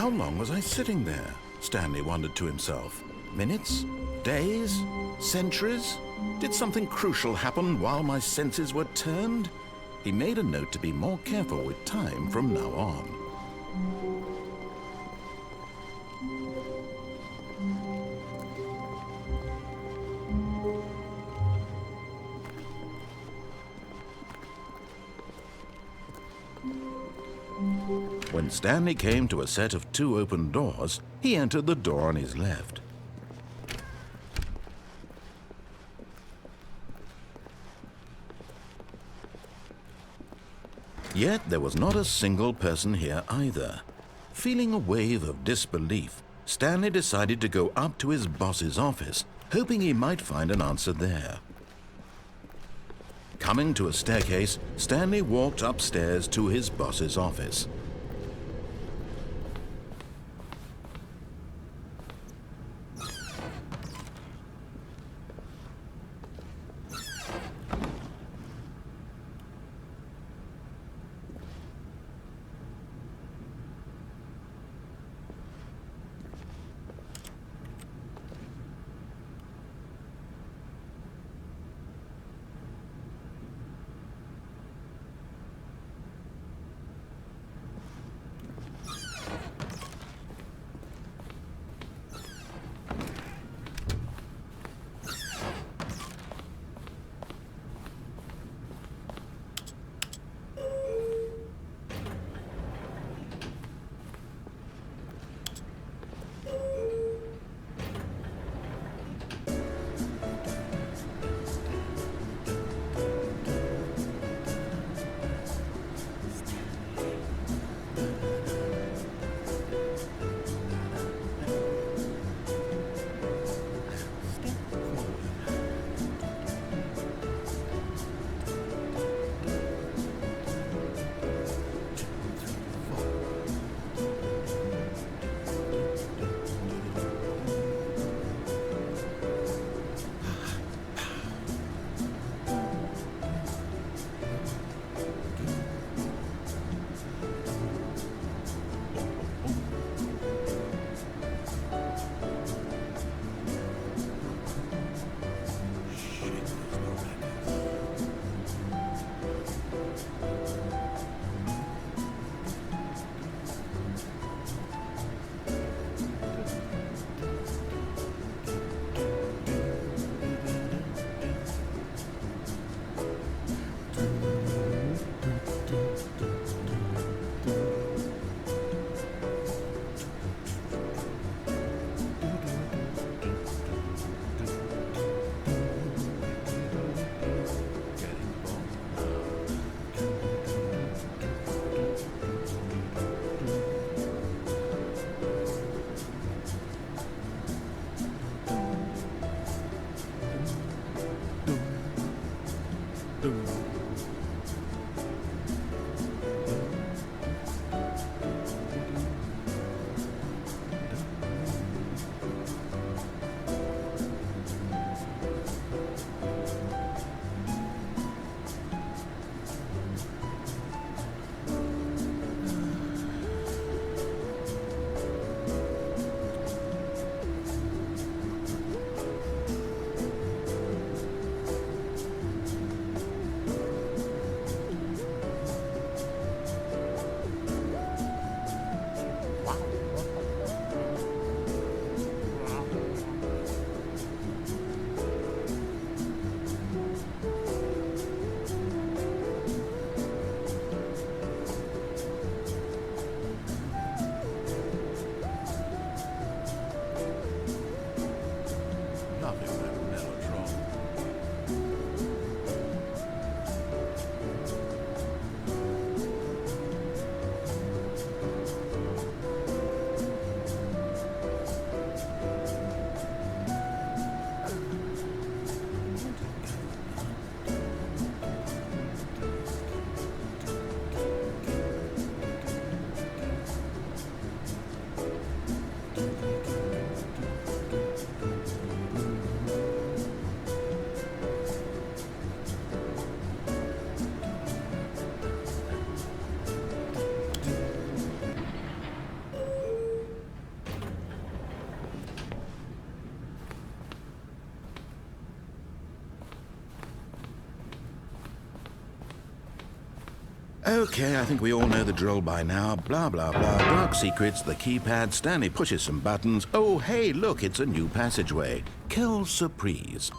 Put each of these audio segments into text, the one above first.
How long was I sitting there? Stanley wondered to himself. Minutes? Days? Centuries? Did something crucial happen while my senses were turned? He made a note to be more careful with time from now on. When Stanley came to a set of 2 open doors, he entered the door on his left. Yet there was not a single person here either. Feeling a wave of disbelief, Stanley decided to go up to his boss's office, hoping he might find an answer there. Coming to a staircase, Stanley walked upstairs to his boss's office. Okay, I think we all know the drill by now. Blah, blah, blah. Dark secrets, the keypad. Stanley pushes some buttons. Oh, hey, look, it's a new passageway. Quelle surprise.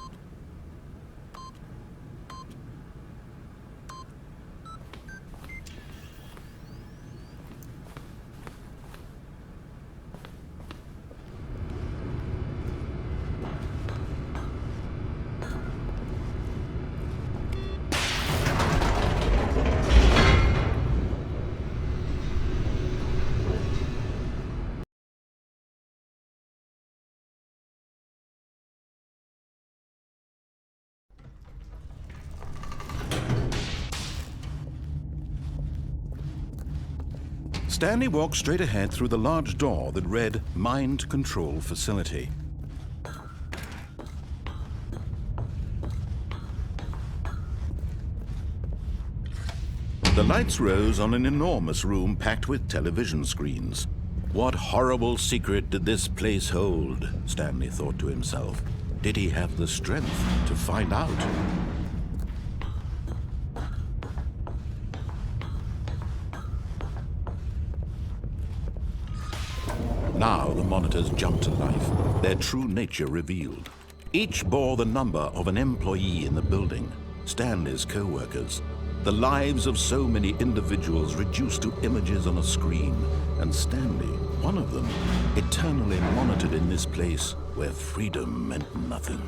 Stanley walked straight ahead through the large door that read Mind Control Facility. The lights rose on an enormous room packed with television screens. What horrible secret did this place hold? Stanley thought to himself. Did he have the strength to find out? Now the monitors jumped to life, their true nature revealed. Each bore the number of an employee in the building, Stanley's co-workers. The lives of so many individuals reduced to images on a screen, and Stanley, one of them, eternally monitored in this place where freedom meant nothing.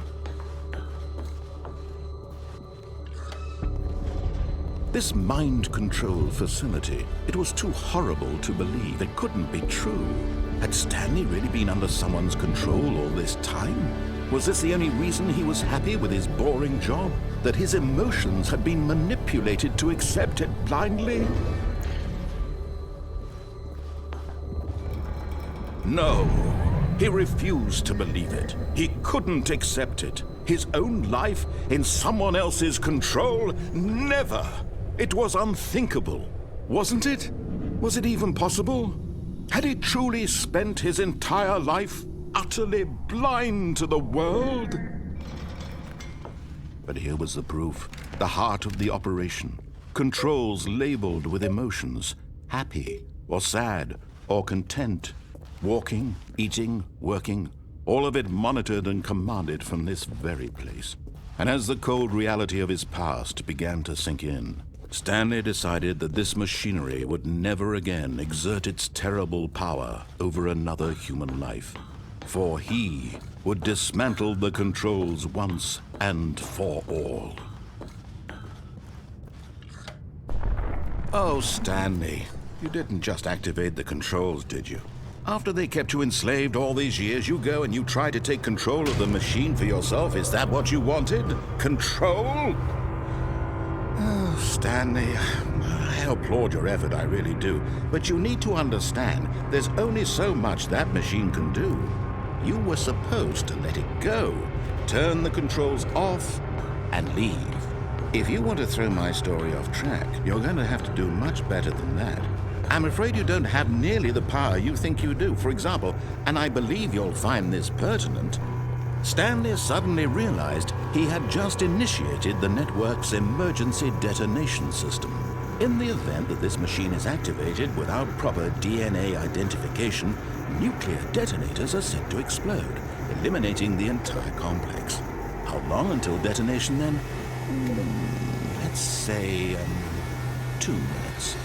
This mind control facility, it was too horrible to believe. It couldn't be true. Had Stanley really been under someone's control all this time? Was this the only reason he was happy with his boring job? That his emotions had been manipulated to accept it blindly? No, he refused to believe it. He couldn't accept it. His own life in someone else's control? Never! It was unthinkable, wasn't it? Was it even possible? Had he truly spent his entire life utterly blind to the world? But here was the proof, the heart of the operation. Controls labeled with emotions, happy or sad or content. Walking, eating, working, all of it monitored and commanded from this very place. And as the cold reality of his past began to sink in, Stanley decided that this machinery would never again exert its terrible power over another human life. For he would dismantle the controls once and for all. Oh, Stanley, you didn't just activate the controls, did you? After they kept you enslaved all these years, you go and you try to take control of the machine for yourself. Is that what you wanted? Control? Oh, Stanley, I applaud your effort, I really do. But you need to understand, there's only so much that machine can do. You were supposed to let it go, turn the controls off, and leave. If you want to throw my story off track, you're going to have to do much better than that. I'm afraid you don't have nearly the power you think you do. For example, and I believe you'll find this pertinent, Stanley suddenly realized he had just initiated the network's emergency detonation system. In the event that this machine is activated without proper DNA identification, nuclear detonators are set to explode, eliminating the entire complex. How long until detonation then? Let's say 2 minutes.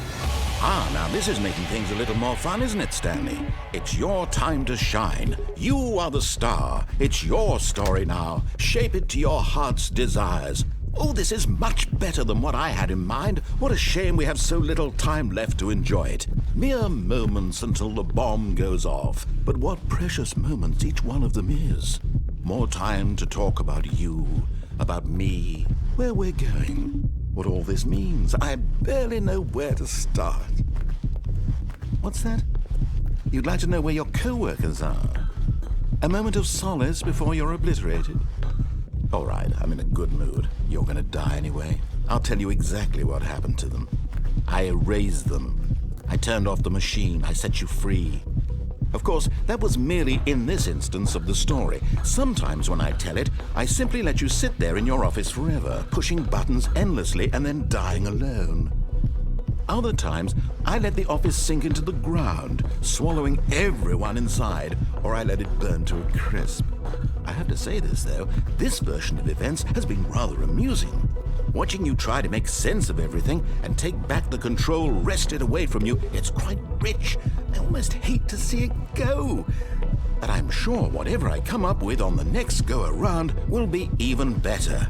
Ah, now this is making things a little more fun, isn't it, Stanley? It's your time to shine. You are the star. It's your story now. Shape it to your heart's desires. Oh, this is much better than what I had in mind. What a shame we have so little time left to enjoy it. Mere moments until the bomb goes off. But what precious moments each one of them is. More time to talk about you, about me, where we're going, what all this means. I barely know where to start. What's that? You'd like to know where your co-workers are? A moment of solace before you're obliterated? All right, I'm in a good mood. You're gonna die anyway. I'll tell you exactly what happened to them. I erased them. I turned off the machine. I set you free. Of course, that was merely in this instance of the story. Sometimes when I tell it, I simply let you sit there in your office forever, pushing buttons endlessly and then dying alone. Other times, I let the office sink into the ground, swallowing everyone inside, or I let it burn to a crisp. I have to say this, though, this version of events has been rather amusing. Watching you try to make sense of everything and take back the control wrested away from you, it's quite rich. I almost hate to see it go. But I'm sure whatever I come up with on the next go-around will be even better.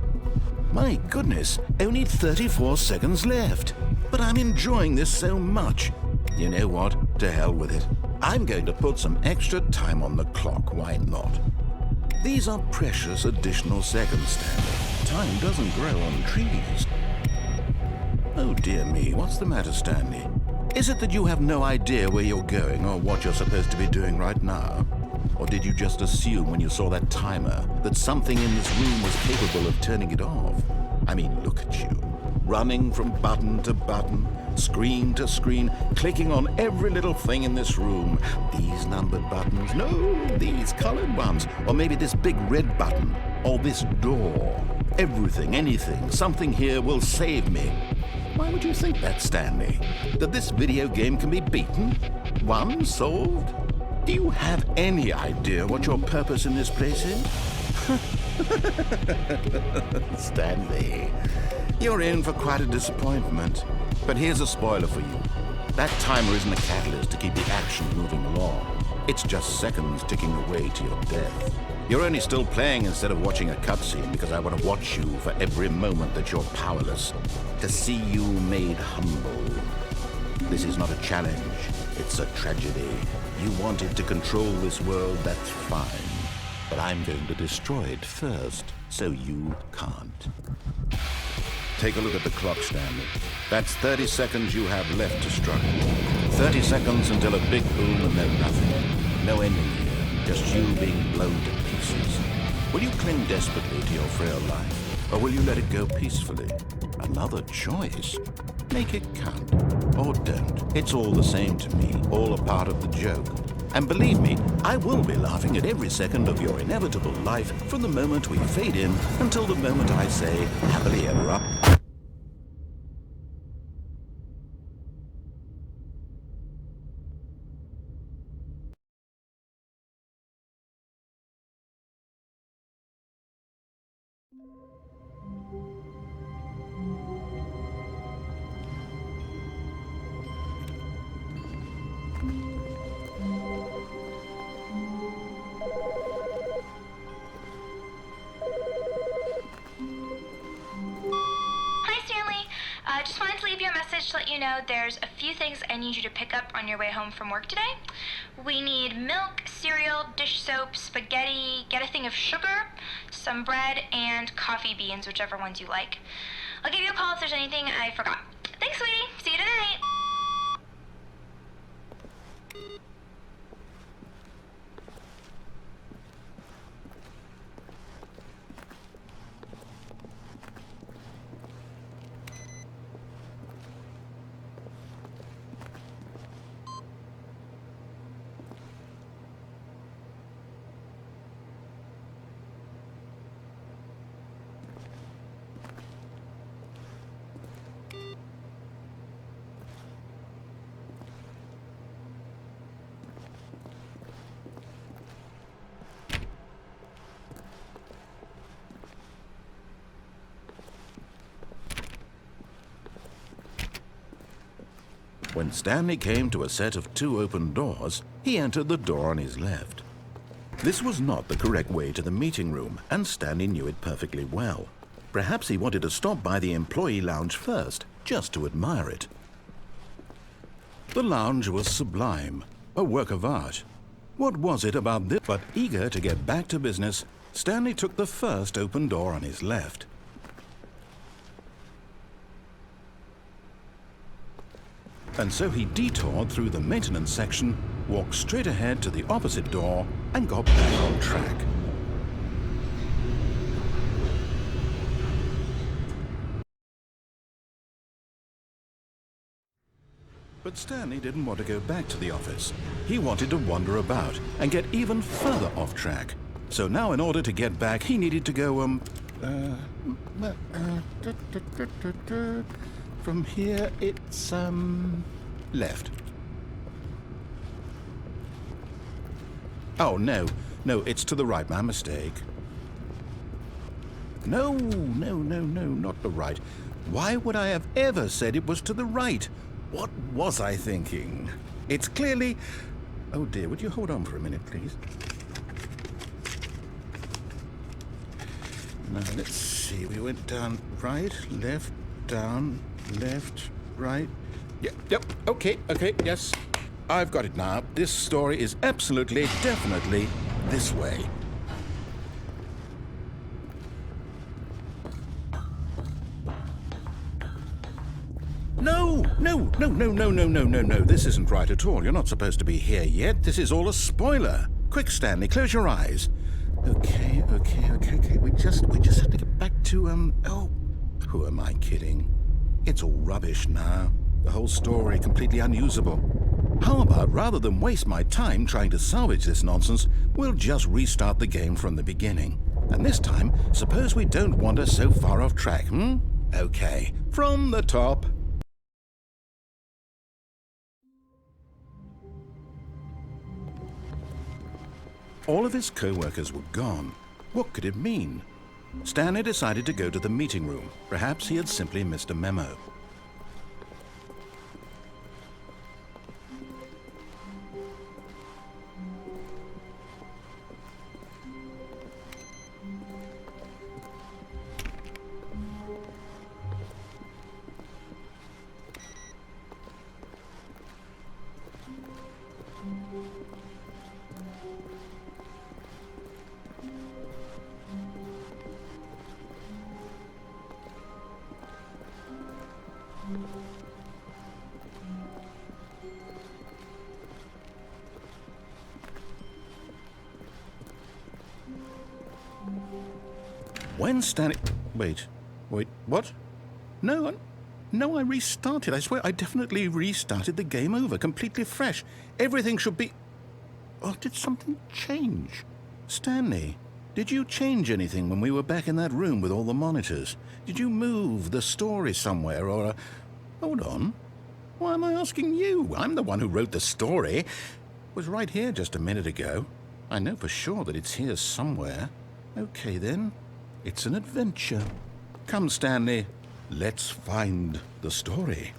My goodness, only 34 seconds left. But I'm enjoying this so much. You know what? To hell with it. I'm going to put some extra time on the clock, why not? These are precious additional seconds, Stanley. Time doesn't grow on trees. Oh dear me, what's the matter, Stanley? Is it that you have no idea where you're going or what you're supposed to be doing right now? Or did you just assume when you saw that timer that something in this room was capable of turning it off? I mean, look at you. Running from button to button, screen to screen, clicking on every little thing in this room. These numbered buttons, no, these colored ones. Or maybe this big red button, or this door. Everything, anything, something here will save me. Why would you think that, Stanley? That this video game can be beaten? Won? Solved? Do you have any idea what your purpose in this place is? Stanley, you're in for quite a disappointment. But here's a spoiler for you. That timer isn't a catalyst to keep the action moving along. It's just seconds ticking away to your death. You're only still playing instead of watching a cutscene because I want to watch you for every moment that you're powerless. To see you made humble. This is not a challenge. It's a tragedy. You wanted to control this world, that's fine. But I'm going to destroy it first, so you can't. Take a look at the clock, Stanley. That's 30 seconds you have left to struggle. 30 seconds until a big boom and then nothing. No ending here, just you being blown to pieces. Will you cling desperately to your frail life, or will you let it go peacefully? Another choice. Make it count. Or don't. It's all the same to me, all a part of the joke. And believe me, I will be laughing at every second of your inevitable life from the moment we fade in until the moment I say, happily ever after. Just wanted to leave you a message to let you know there's a few things I need you to pick up on your way home from work today. We need milk, cereal, dish soap, spaghetti, get a thing of sugar, some bread, and coffee beans, whichever ones you like. I'll give you a call if there's anything I forgot. Thanks, sweetie. See you tonight. When Stanley came to a set of 2 open doors, he entered the door on his left. This was not the correct way to the meeting room, and Stanley knew it perfectly well. Perhaps he wanted to stop by the employee lounge first, just to admire it. The lounge was sublime, a work of art. What was it about this? But eager to get back to business, Stanley took the first open door on his left. And so he detoured through the maintenance section, walked straight ahead to the opposite door, and got back on track. But Stanley didn't want to go back to the office. He wanted to wander about and get even further off track. So now in order to get back, he needed to go, From here, it's, left. Oh, no, it's to the right. My mistake. No, not the right. Why would I have ever said it was to the right? What was I thinking? It's clearly... Oh dear, would you hold on for a minute, please? Now, let's see. We went down right, left, down, left, right. Yep, okay, yes. I've got it now. This story is absolutely, definitely this way. No. This isn't right at all. You're not supposed to be here yet. This is all a spoiler. Quick, Stanley, close your eyes. Okay. We just have to get back to, oh, who am I kidding? It's all rubbish now. The whole story completely unusable. How about, rather than waste my time trying to salvage this nonsense, we'll just restart the game from the beginning. And this time, suppose we don't wander so far off track, Okay, from the top. All of his co-workers were gone. What could it mean? Stanley decided to go to the meeting room. Perhaps he had simply missed a memo. When Stanley... Wait, what? No, I restarted. I swear I definitely restarted the game over, completely fresh. Everything should be... Oh, did something change? Stanley, did you change anything when we were back in that room with all the monitors? Did you move the story somewhere or... Hold on. Why am I asking you? I'm the one who wrote the story. It was right here just a minute ago. I know for sure that it's here somewhere. Okay, then. It's an adventure. Come, Stanley. Let's find the story.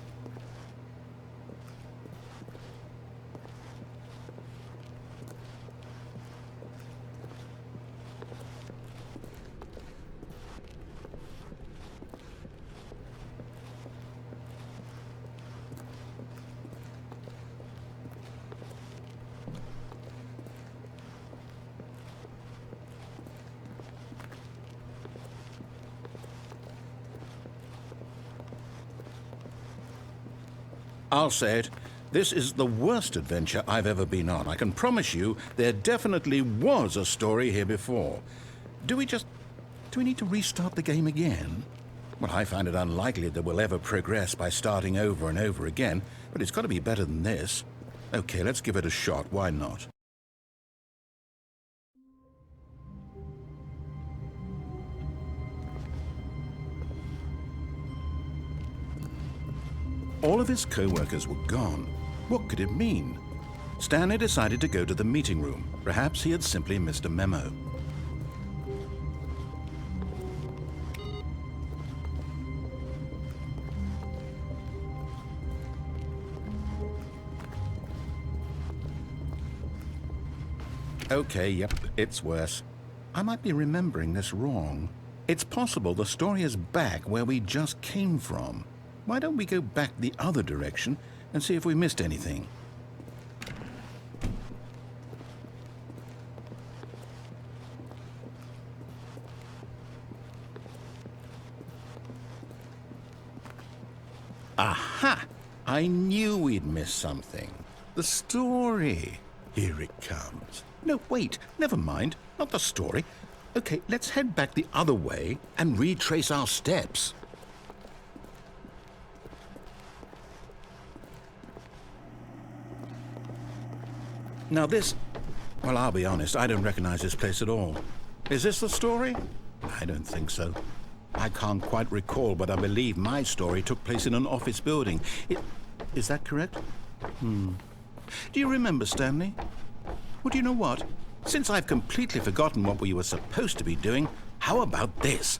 I'll say it. This is the worst adventure I've ever been on. I can promise you there definitely was a story here before. Do we need to restart the game again? Well, I find it unlikely that we'll ever progress by starting over and over again, but it's got to be better than this. Okay, let's give it a shot. Why not? All of his co-workers were gone. What could it mean? Stanley decided to go to the meeting room. Perhaps he had simply missed a memo. Okay, yep, it's worse. I might be remembering this wrong. It's possible the story is back where we just came from. Why don't we go back the other direction and see if we missed anything? Aha! I knew we'd missed something. The story. Here it comes. No, wait, never mind. Not the story. Okay, let's head back the other way and retrace our steps. Now this... Well, I'll be honest, I don't recognize this place at all. Is this the story? I don't think so. I can't quite recall, but I believe my story took place in an office building. Is that correct? Do you remember, Stanley? Well, do you know what? Since I've completely forgotten what we were supposed to be doing, how about this?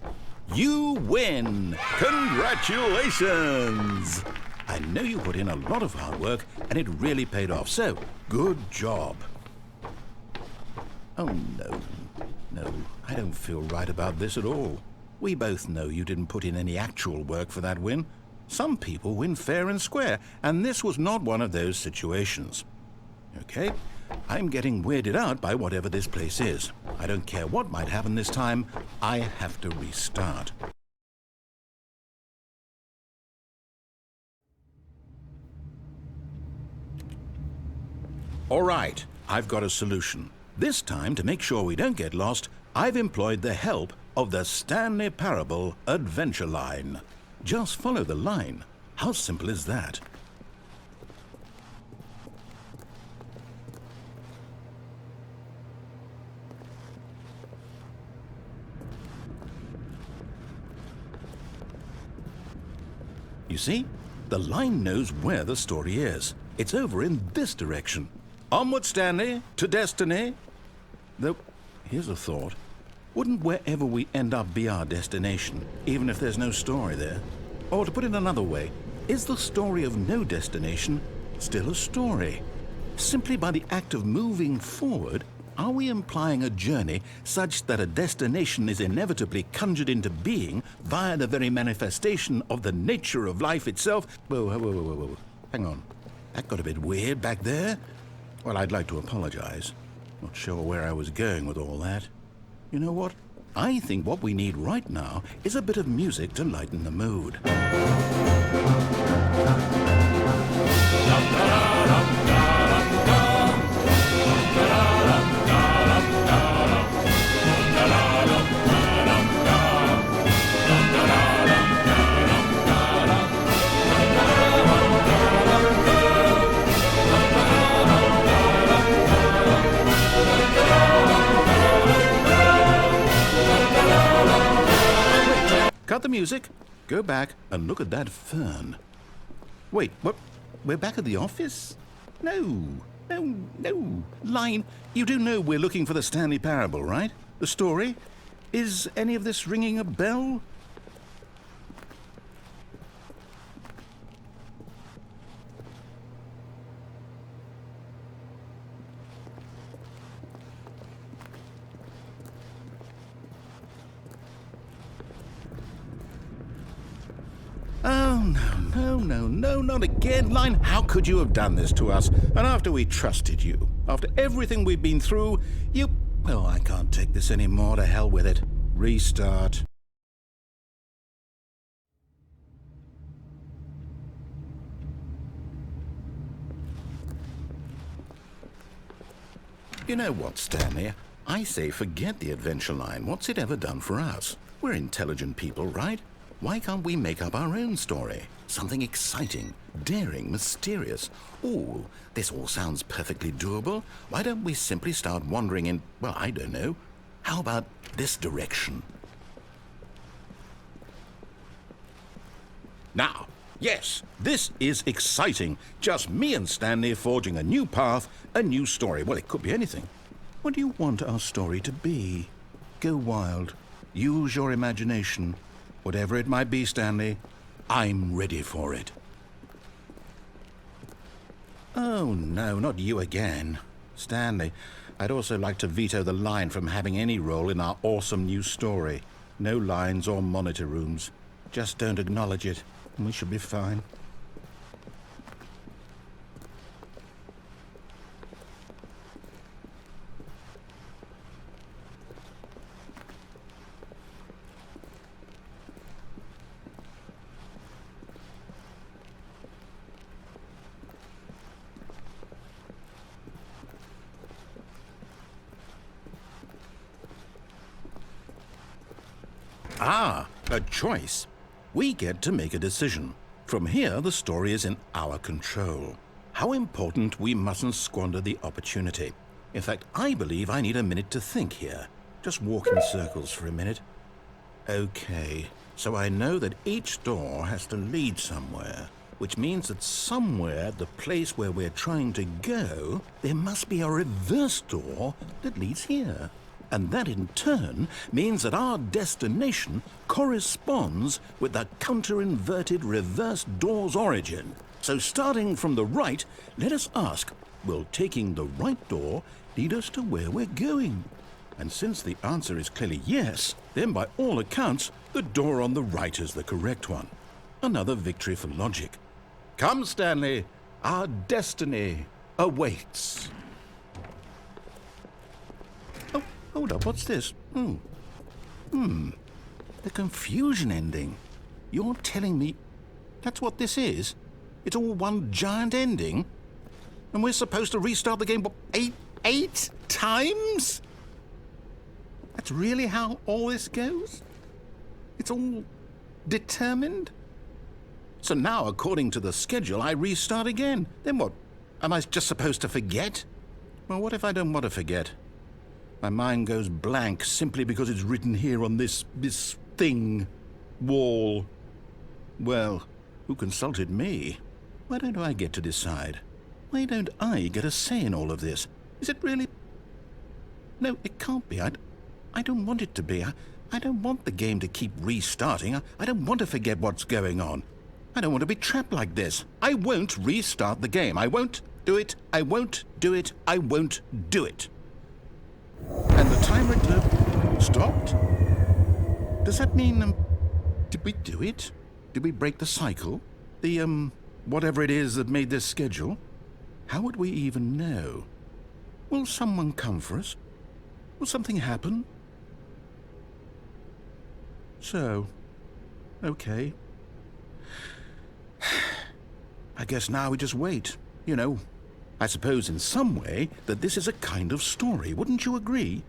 You win! Congratulations! I know you put in a lot of hard work, and it really paid off, so good job. Oh, no. No, I don't feel right about this at all. We both know you didn't put in any actual work for that win. Some people win fair and square, and this was not one of those situations. Okay, I'm getting weirded out by whatever this place is. I don't care what might happen this time. I have to restart. All right, I've got a solution. This time, to make sure we don't get lost, I've employed the help of the Stanley Parable Adventure Line. Just follow the line. How simple is that? You see? The line knows where the story is. It's over in this direction. Onward, Stanley, to destiny. Though, here's a thought. Wouldn't wherever we end up be our destination, even if there's no story there? Or to put it another way, is the story of no destination still a story? Simply by the act of moving forward, are we implying a journey such that a destination is inevitably conjured into being via the very manifestation of the nature of life itself? Whoa. Hang on. That got a bit weird back there. Well, I'd like to apologize. Not sure where I was going with all that. You know what? I think what we need right now is a bit of music to lighten the mood. Cut the music, go back and look at that fern. Wait, what? We're back at the office? No. Line, you do know we're looking for the Stanley Parable, right? The story? Is any of this ringing a bell? Oh, no, not again. Line, how could you have done this to us? And after we trusted you, after everything we've been through, you... Well, I can't take this anymore. To hell with it. Restart. You know what, Stanley? I say forget the adventure line. What's it ever done for us? We're intelligent people, right? Why can't we make up our own story? Something exciting, daring, mysterious. Ooh, this all sounds perfectly doable. Why don't we simply start wandering in, well, I don't know. How about this direction? Now, yes, this is exciting. Just me and Stanley forging a new path, a new story. Well, it could be anything. What do you want our story to be? Go wild. Use your imagination. Whatever it might be, Stanley, I'm ready for it. Oh, no, not you again. Stanley, I'd also like to veto the line from having any role in our awesome new story. No lines or monitor rooms. Just don't acknowledge it, and we should be fine. Ah, a choice. We get to make a decision. From here, the story is in our control. How important we mustn't squander the opportunity. In fact, I believe I need a minute to think here. Just walk in circles for a minute. Okay, So I know that each door has to lead somewhere, which means that somewhere at the place where we're trying to go, there must be a reverse door that leads here. And that in turn means that our destination corresponds with the counter-inverted reverse door's origin. So starting from the right, let us ask, will taking the right door lead us to where we're going? And since the answer is clearly yes, then by all accounts, the door on the right is the correct one. Another victory for logic. Come, Stanley, our destiny awaits. Oh, hold up, what's this? The confusion ending. You're telling me that's what this is? It's all one giant ending? And we're supposed to restart the game, what, eight times? That's really how all this goes? It's all determined? So now, according to the schedule, I restart again. Then what? Am I just supposed to forget? Well, what if I don't want to forget? My mind goes blank simply because it's written here on this thing, wall. Well, who consulted me? Why don't I get to decide? Why don't I get a say in all of this? Is it really? No, it can't be. I don't want it to be. I don't want the game to keep restarting. I don't want to forget what's going on. I don't want to be trapped like this. I won't restart the game. I won't do it. I won't do it. I won't do it. And the timer stopped? Does that mean, did we do it? Did we break the cycle? The, whatever it is that made this schedule? How would we even know? Will someone come for us? Will something happen? So, okay. I guess now we just wait, you know. I suppose in some way that this is a kind of story, wouldn't you agree?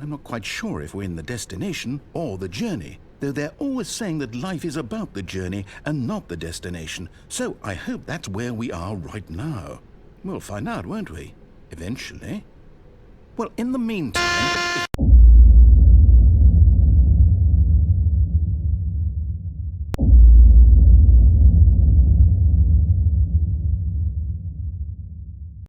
I'm not quite sure if we're in the destination or the journey, though they're always saying that life is about the journey and not the destination, so I hope that's where we are right now. We'll find out, won't we? Eventually. Well, in the meantime,